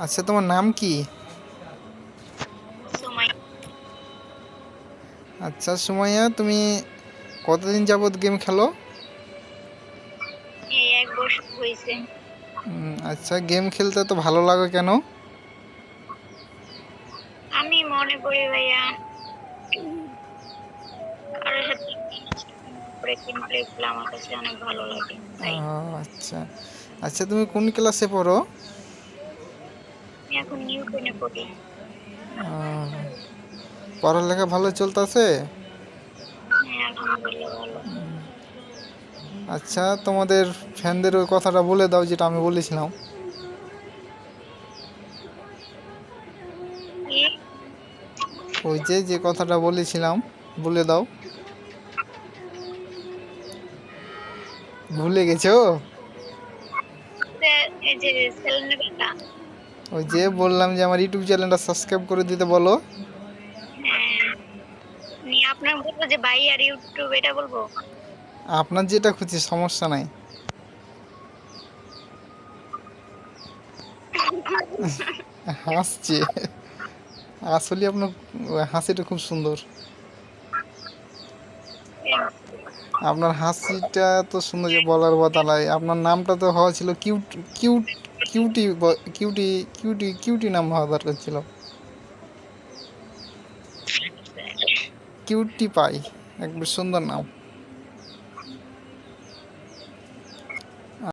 আচ্ছা, তোমার নাম কি? সময় আচ্ছা সুমাইয়া, তুমি কতদিন যাবত গেম খেলো? এই 1 বছর হয়েছে। আচ্ছা, গেম খেলতে তো ভালো লাগে কেন? আমি মনে করি ভাইয়া, কারোর সাথে করে গেম প্লে করলে আমার কাছে অনেক ভালো লাগে তাই। আচ্ছা আচ্ছা, তুমি কোন ক্লাসে পড়ো? আমি এখন নিউটনে পড়ি। আহ, পড়ালেখা ভালো চলতেছে? হ্যাঁ, আলহামদুলিল্লাহ ভালো। আচ্ছা, তোমাদের ফ্যানদের ওই কথাটা বলে দাও যেটা আমি বলেছিলাম। কি? ওই যে যে কথাটা বলেছিলাম বলে দাও। ভুলে গেছো? এই যে সেলেনের কথা। ওই যে বললাম যে আমার ইউটিউব চ্যানেলটা সাবস্ক্রাইব করে দিতে বলো। হ্যাঁ, নিয়ে আপনার বলবো যে ভাই আর ইউটিউব এটা বলবো। আপনার যেটা খুশি, সমস্যা নাই। হাসছে, আসলে আপনার হাসিটা খুব সুন্দর। আপনার হাসিটা তো সুন্দর যে বলার কথা নয়। আপনার নামটা তো হওয়া ছিল cute, cute, cutie, cutie, cutie, cutie নাম হওয়া দরকার ছিল। কিউটি পাই, একবার সুন্দর নাম।